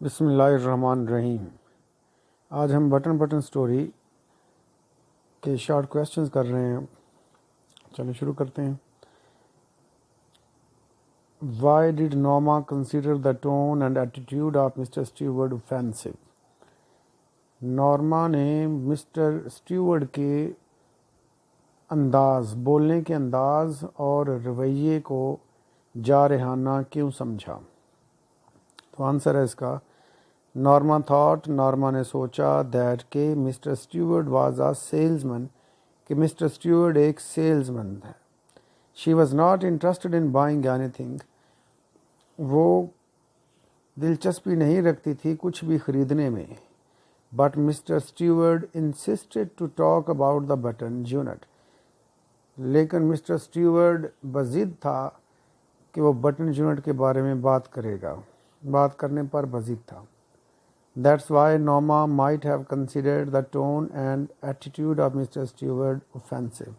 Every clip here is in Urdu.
بسم اللہ الرحمن الرحیم۔ آج ہم بٹن سٹوری کے شارٹ کویسچنز کر رہے ہیں۔ چلو شروع کرتے ہیں۔ Why did Norma consider the tone and attitude of Mr Steward offensive? Norma نے مسٹر اسٹیورڈ کے انداز، بولنے کے انداز اور رویے کو جارحانہ کیوں سمجھا؟ تو آنسر ہے اس کا نورما تھاٹ، نورما نے سوچا دیٹ کہ Mr Steward was a salesman, کہ مسٹر اسٹیورڈ ایک سیلز مین ہے۔ She was not interested in buying anything, وہ دلچسپی نہیں رکھتی تھی کچھ بھی خریدنے میں۔ But Mr Steward insisted to talk about the button unit, لیکن مسٹر اسٹیورڈ بضد تھا کہ وہ بٹن یونٹ کے بارے میں بات کرے گا، بات کرنے پر بضد تھا۔ That's why Norma might have considered the tone and attitude of Mr. Stewart offensive.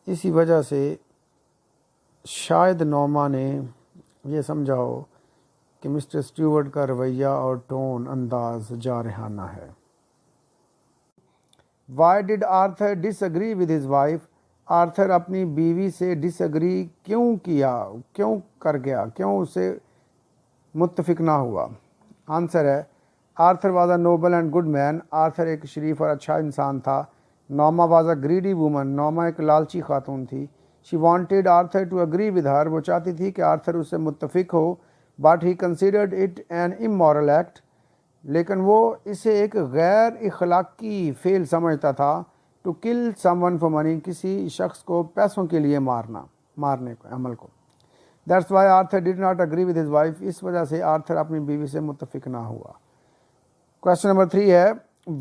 اسی وجہ سے شاید نورما نے یہ سمجھا ہو کہ مسٹر اسٹیورڈ کا رویہ اور ٹون، انداز جارحانہ ہے۔ Why did Arthur disagree with his wife? Arthur اپنی بیوی سے ڈس ایگری کیوں کیا، کیوں کر گیا، کیوں اسے متفق نہ ہوا؟ آنسر ہے Arthur was a noble and good man, Arthur ایک شریف اور اچھا انسان تھا۔ Norma was a greedy woman, Norma ایک لالچی خاتون تھی۔ She wanted Arthur to agree with her, وہ چاہتی تھی کہ آرتھر اس سے متفق ہو۔ But he considered it an immoral act, لیکن وہ اسے ایک غیر اخلاقی فعل سمجھتا تھا۔ To kill some one for money, کسی شخص کو پیسوں کے لیے مارنے کو، عمل کو۔ That's why Arthur did not agree with his wife, اس وجہ سے آرتھر اپنی بیوی سے متفق نہ ہوا۔ کویشچن نمبر 3 ہے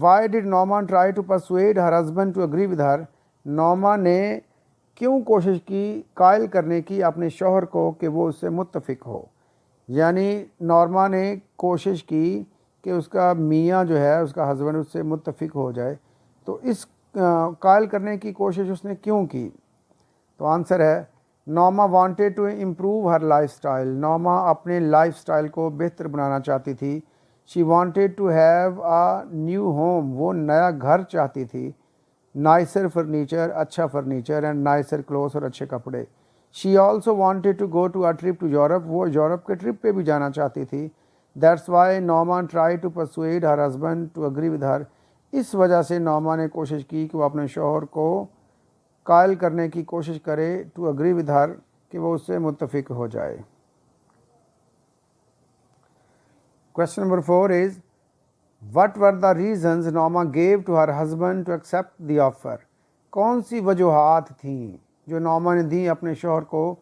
why did Norma try to persuade her husband to agree with her? Norma نے کیوں کوشش کی قائل کرنے کی اپنے شوہر کو کہ وہ اس سے متفق ہو؟ یعنی نورما نے کوشش کی کہ اس کا میاں جو ہے، اس کا ہسبینڈ اس سے متفق ہو جائے، تو اس قائل کرنے کی کوشش اس نے کیوں کی؟ تو آنسر ہے Norma wanted to improve her lifestyle, Norma اپنے لائف اسٹائل کو بہتر بنانا چاہتی تھی۔ She wanted to have a new home, وہ نیا گھر چاہتی تھی۔ نائسر فرنیچر، اچھا فرنیچر، اینڈ نائسر کلوتھس، اور اچھے کپڑے۔ She also wanted to go to a trip to Europe, وہ یورپ کے ٹرپ پہ بھی جانا چاہتی تھی۔ That's why Norma try to persuade her husband to agree with ہر، اس وجہ سے نورما نے کوشش کی کہ وہ اپنے شوہر کو قائل کرنے کی کوشش کرے، ٹو اگری ود ہر، کہ وہ اس سے متفق ہو جائے۔ Question number 4 is, what were the reasons Norma gave to her husband to accept the offer? کون سی وجوہات تھیں جو نورما نے دیں اپنے شوہر کو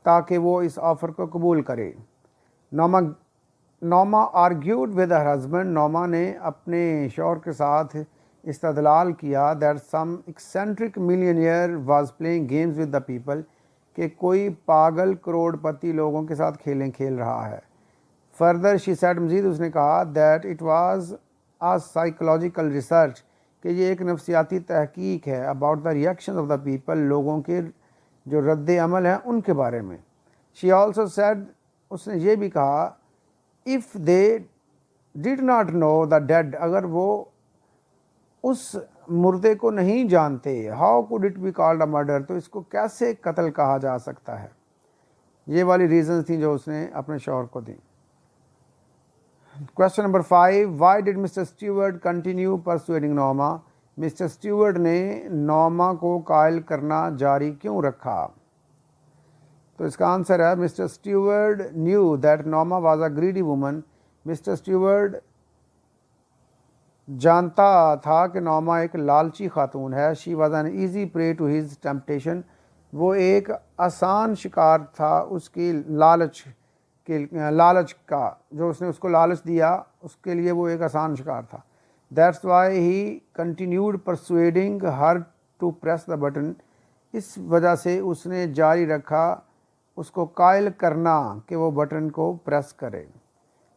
تاکہ وہ اس آفر کو قبول کرے؟ Norma argued with her husband، Norma نے اپنے شوہر کے ساتھ استدلال کیا that some eccentric millionaire was playing games with the people، کہ کوئی پاگل کروڑ پتی لوگوں کے ساتھ کھیلیں کھیل رہا ہے۔ فردر شی سیڈ، مزید اس نے کہا that it was a psychological research, کہ یہ ایک نفسیاتی تحقیق ہے، about the reaction of the people, لوگوں کے جو رد عمل ہیں ان کے بارے میں۔ شی آلسو سیڈ، اس نے یہ بھی کہا if they did not know the dead, اگر وہ اس مردے کو نہیں جانتے، how could it be called a murder, تو اس کو کیسے قتل کہا جا سکتا ہے؟ یہ والی ریزنز تھیں جو اس نے اپنے شوہر کو دیں۔ Question number 5 why did Mr. Stewart continue persuading Norma؟ Mister Stewart نے نورما کو قائل کرنا جاری کیوں رکھا؟ تو اس کا آنسر ہے mister Stewart knew that Norma was a greedy woman، mister Stewart جانتا تھا کہ نورما ایک لالچی خاتون ہے۔ she was an easy prey to his temptation، وہ ایک آسان شکار تھا اس کی لالچ کا، جو اس نے اس کو لالچ دیا اس کے لیے وہ ایک آسان شکار تھا۔ That's why he continued persuading her to press the button, اس وجہ سے اس نے جاری رکھا اس کو قائل کرنا کہ وہ بٹن کو پریس کرے۔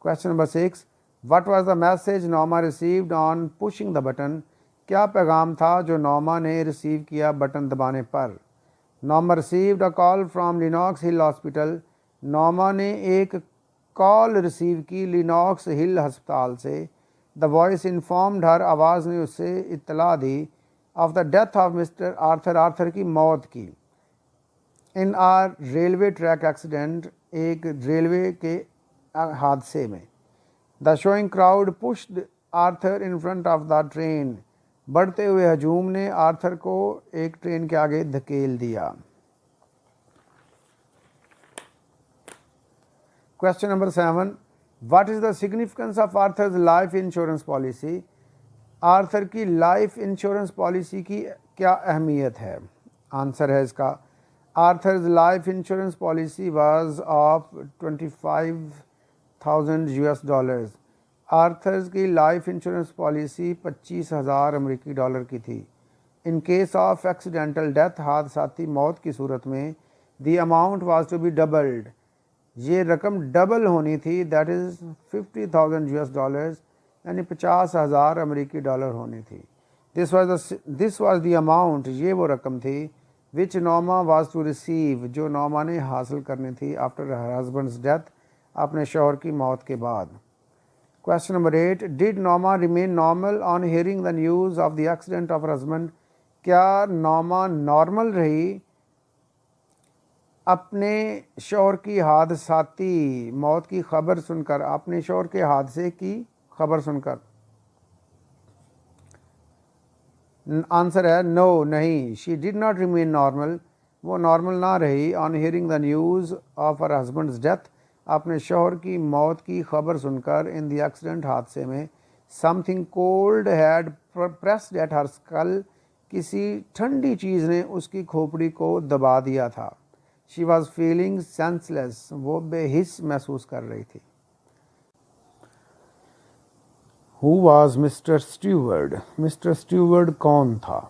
Question number 6 what was the message Norma received on pushing the button? کیا پیغام تھا جو نورما نے ریسیو کیا بٹن دبانے پر؟ Norma received a call from Lenox Hill hospital, Norma نے ایک کال ریسیو کی لینوکس ہل ہسپتال سے. دا وائس انفارمڈ ہر, آواز نے اس سے اطلاع دی, of the death of Mr Arthur, Arthur کی موت کی. In a railway track accident, ایک ریلوے کے حادثے میں. The shoving crowd pushed Arthur in front of the train, بڑھتے ہوئے ہجوم نے آرتھر کو ایک ٹرین کے آگے دھکیل دیا. Question number 7. What is the significance of Arthur's life insurance policy? Arthur کی لائف انشورنس پالیسی کی کیا اہمیت ہے؟ آنسر ہے اس کا, Arthur's life insurance policy was of $25,000. Arthur's کی لائف انشورنس پالیسی 25,000 امریکی ڈالر کی تھی. In case of accidental death, حادثاتی موت کی صورت میں, the amount was to be doubled, یہ رقم ڈبل ہونی تھی, دیٹ از $50,000, یعنی 50,000 امریکی ڈالر ہونی تھی. دس واز دی اماؤنٹ, یہ وہ رقم تھی, وچ نورما واز ٹو ریسیو, جو نورما نے حاصل کرنی تھی, آفٹر ہر ہسبینڈز ڈیتھ, اپنے شوہر کی موت کے بعد. Question number 8. Did Norma remain normal on hearing the news of the accident of her husband? کیا نورما نارمل رہی اپنے شوہر کی حادثاتی موت کی خبر سن کر, اپنے شوہر کے حادثے کی خبر سن کر؟ آنسر ہے نو, نہیں. شی ڈڈ ناٹ ریمین نارمل, وہ نارمل نہ رہی, on hearing the news of her husbands death, اپنے شوہر کی موت کی خبر سن کر, ان دی ایکسیڈنٹ, حادثے میں. Something cold had pressed at her skull, کسی ٹھنڈی چیز نے اس کی کھوپڑی کو دبا دیا تھا. شی واز فیلنگ سینس لیس, وہ بے حس محسوس کر رہی تھی. Who was Mr. Stewart? Mr. Stewart کون تھا؟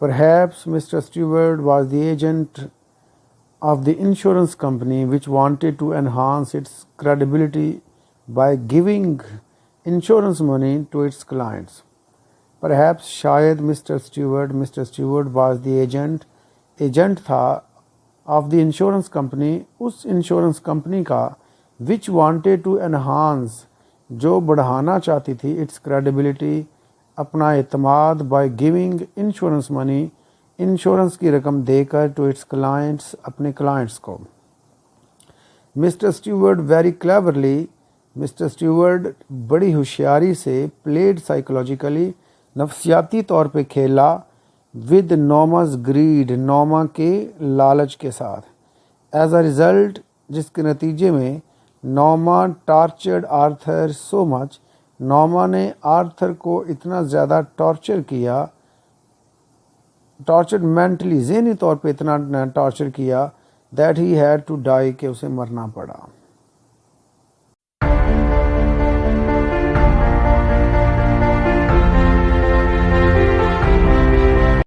Perhaps Mr. Stewart was the agent of the insurance company which wanted to enhance its credibility by giving insurance money to its clients. Perhaps شاید Mr. Stewart was the agent تھا of the insurance company, اس انشورنس کمپنی کا, which wanted to enhance, جو بڑھانا چاہتی تھی, اٹس کریڈیبلٹی, اپنا اعتماد, by giving insurance money, insurance کی رقم دے کر, ٹو اٹس کلائنٹس, اپنے کلائنٹس کو. Mister Stewart very cleverly, mister Stewart بڑی ہوشیاری سے, پلیڈ سائیکولوجیکلی, نفسیاتی طور پہ کھیلا, ود نورماز گریڈ, نورما کے لالچ کے ساتھ. ایز اے ریزلٹ, جس کے نتیجے میں, نورما ٹارچرڈ آرتھر سو مچ, نورما نے آرتھر کو اتنا زیادہ ٹارچر کیا, ٹارچرڈ مینٹلی, ذہنی طور پہ اتنا ٹارچر کیا, that he had to die, کہ اسے مرنا پڑا.